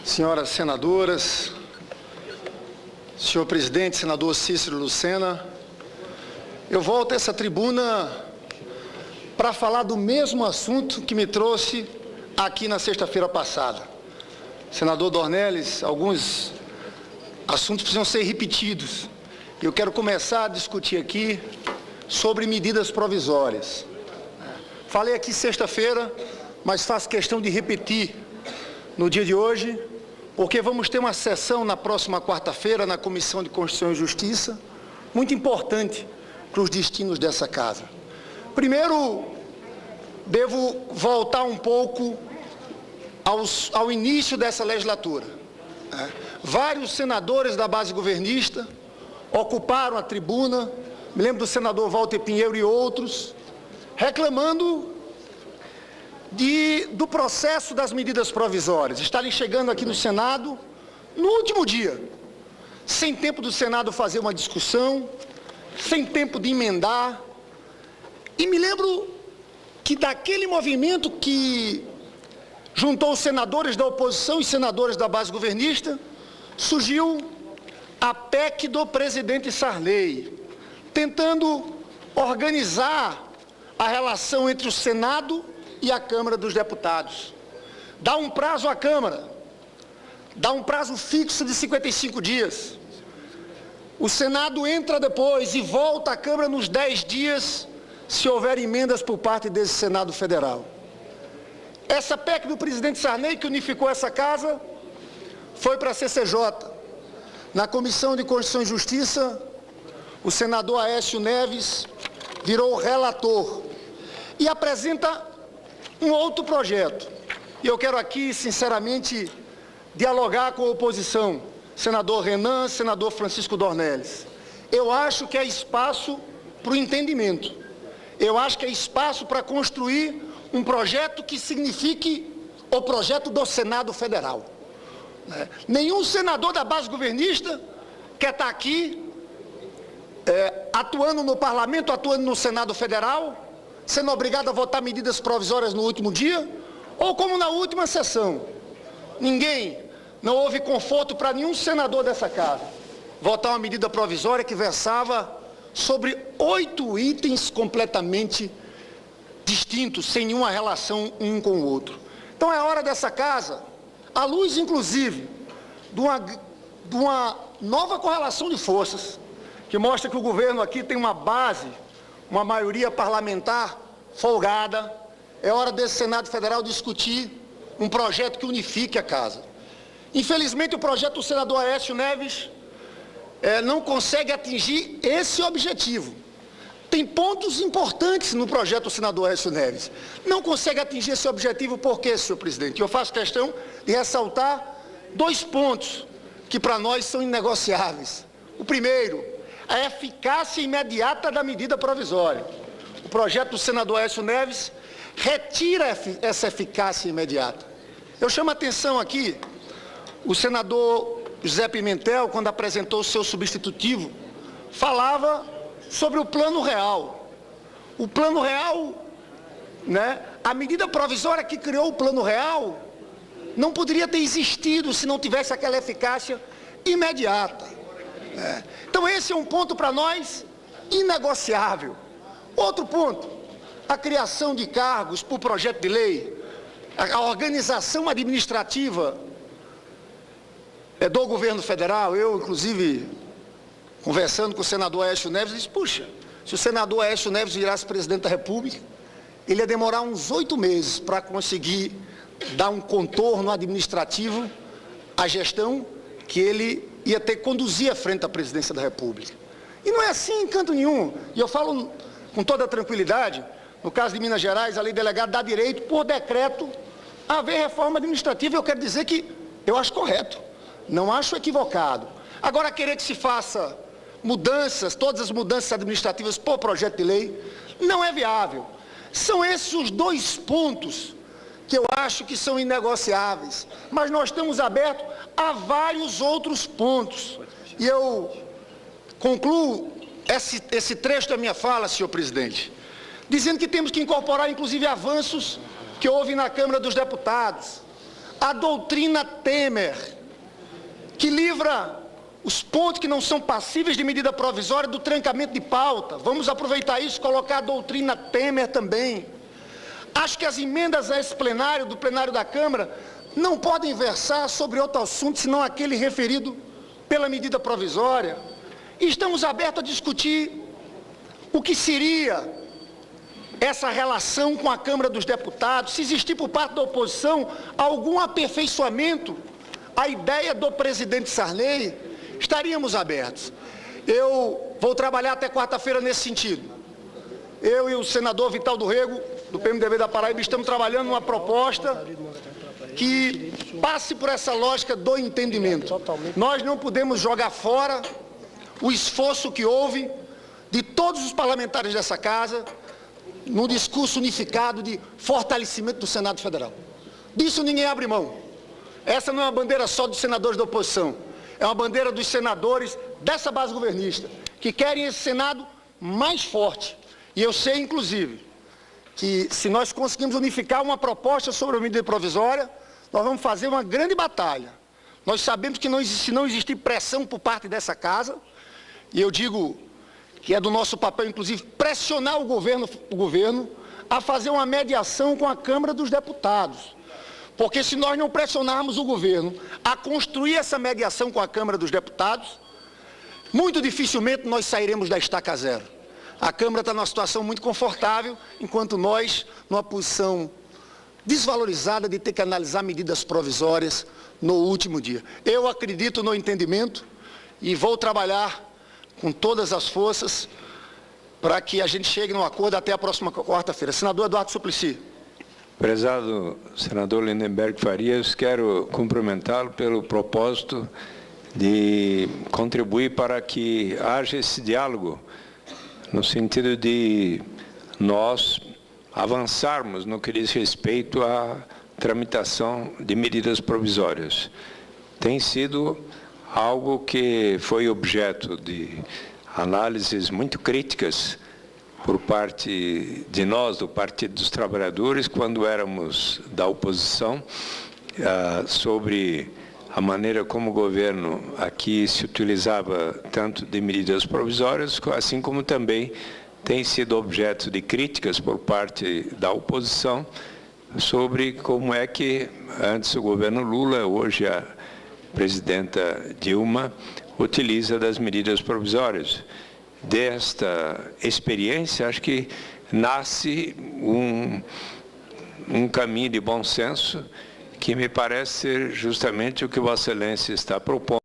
Senhoras senadoras, senhor presidente, senador Cícero Lucena, eu volto a essa tribuna para falar do mesmo assunto que me trouxe aqui na sexta-feira passada. Senador Dornelles, alguns assuntos precisam ser repetidos. Eu quero começar a discutir aqui sobre medidas provisórias. Falei aqui sexta-feira, mas faço questão de repetir no dia de hoje, porque vamos ter uma sessão na próxima quarta-feira na Comissão de Constituição e Justiça, muito importante para os destinos dessa casa. Primeiro, devo voltar um pouco ao início dessa legislatura. Vários senadores da base governista ocuparam a tribuna, me lembro do senador Walter Pinheiro e outros, reclamando do processo das medidas provisórias, estarem chegando aqui no Senado no último dia, sem tempo do Senado fazer uma discussão, sem tempo de emendar. E me lembro que daquele movimento que juntou os senadores da oposição e senadores da base governista, surgiu a PEC do presidente Sarney, tentando organizar a relação entre o Senado e a Câmara dos Deputados. Dá um prazo à Câmara, dá um prazo fixo de 55 dias. O Senado entra depois e volta à Câmara nos 10 dias, se houver emendas por parte desse Senado Federal. Essa PEC do presidente Sarney, que unificou essa casa, foi para a CCJ. Na Comissão de Constituição e Justiça, o senador Aécio Neves virou relator e apresenta um outro projeto. E eu quero aqui, sinceramente, dialogar com a oposição, senador Renan, senador Francisco Dornelles. Eu acho que há espaço para o entendimento. Eu acho que há espaço para construir um projeto que signifique o projeto do Senado Federal. Nenhum senador da base governista quer estar aqui atuando no Parlamento, atuando no Senado Federal, sendo obrigado a votar medidas provisórias no último dia, ou como na última sessão. Não houve conforto para nenhum senador dessa casa votar uma medida provisória que versava sobre 8 itens completamente distintos, sem nenhuma relação um com o outro. Então é hora dessa casa, à luz inclusive de uma nova correlação de forças, que mostra que o governo aqui tem uma base, uma maioria parlamentar folgada. É hora desse Senado Federal discutir um projeto que unifique a casa. Infelizmente, o projeto do senador Aécio Neves não consegue atingir esse objetivo. Tem pontos importantes no projeto do senador Aécio Neves. Não consegue atingir esse objetivo por quê, senhor presidente? Eu faço questão de ressaltar 2 pontos que para nós são inegociáveis. O primeiro, a eficácia imediata da medida provisória. O projeto do senador Aécio Neves retira essa eficácia imediata. Eu chamo a atenção aqui, o senador José Pimentel, quando apresentou o seu substitutivo, falava sobre o plano real. O plano real, a medida provisória que criou o plano real, não poderia ter existido se não tivesse aquela eficácia imediata. Então esse é um ponto para nós inegociável. Outro ponto, a criação de cargos por projeto de lei, a organização administrativa do governo federal. Eu, inclusive, conversando com o senador Aécio Neves, disse, puxa, se o senador Aécio Neves virasse presidente da República, ele ia demorar uns 8 meses para conseguir dar um contorno administrativo à gestão que ele ia ter que conduzir à frente da presidência da República. E não é assim em canto nenhum. E eu falo com toda a tranquilidade, no caso de Minas Gerais, a lei delegada dá direito, por decreto, a haver reforma administrativa. Eu quero dizer que eu acho correto, não acho equivocado. Agora, querer que se faça mudanças, todas as mudanças administrativas por projeto de lei, não é viável. São esses os 2 pontos que eu acho que são inegociáveis, mas nós estamos abertos a vários outros pontos. E eu concluo esse trecho da minha fala, senhor presidente, dizendo que temos que incorporar, inclusive, avanços que houve na Câmara dos Deputados, a doutrina Temer, que livra os pontos que não são passíveis de medida provisória do trancamento de pauta. Vamos aproveitar isso e colocar a doutrina Temer também. Acho que as emendas a esse plenário, do plenário da Câmara, não podem versar sobre outro assunto senão aquele referido pela medida provisória. E estamos abertos a discutir o que seria essa relação com a Câmara dos Deputados, se existir por parte da oposição algum aperfeiçoamento à ideia do presidente Sarney, estaríamos abertos. Eu vou trabalhar até quarta-feira nesse sentido. Eu e o senador Vital do Rego, do PMDB da Paraíba, estamos trabalhando numa proposta que passe por essa lógica do entendimento. Nós não podemos jogar fora o esforço que houve de todos os parlamentares dessa casa no discurso unificado de fortalecimento do Senado Federal. Disso ninguém abre mão. Essa não é uma bandeira só dos senadores da oposição, é uma bandeira dos senadores dessa base governista, que querem esse Senado mais forte. E eu sei, inclusive, que se nós conseguimos unificar uma proposta sobre a medida provisória, nós vamos fazer uma grande batalha. Nós sabemos que se não existir pressão por parte dessa casa, e eu digo que é do nosso papel, inclusive, pressionar o governo a fazer uma mediação com a Câmara dos Deputados. Porque se nós não pressionarmos o governo a construir essa mediação com a Câmara dos Deputados, muito dificilmente nós sairemos da estaca zero. A Câmara está numa situação muito confortável, enquanto nós, numa posição desvalorizada de ter que analisar medidas provisórias no último dia. Eu acredito no entendimento e vou trabalhar com todas as forças para que a gente chegue num acordo até a próxima quarta-feira. Senador Eduardo Suplicy. Prezado senador Lindenberg Farias, quero cumprimentá-lo pelo propósito de contribuir para que haja esse diálogo, no sentido de nós avançarmos no que diz respeito à tramitação de medidas provisórias. Tem sido algo que foi objeto de análises muito críticas por parte de nós, do Partido dos Trabalhadores, quando éramos da oposição, sobre a maneira como o governo aqui se utilizava tanto de medidas provisórias, assim como também tem sido objeto de críticas por parte da oposição sobre como é que antes o governo Lula, hoje a presidenta Dilma, utiliza das medidas provisórias. Desta experiência, acho que nasce um caminho de bom senso que me parece ser justamente o que Vossa Excelência está propondo.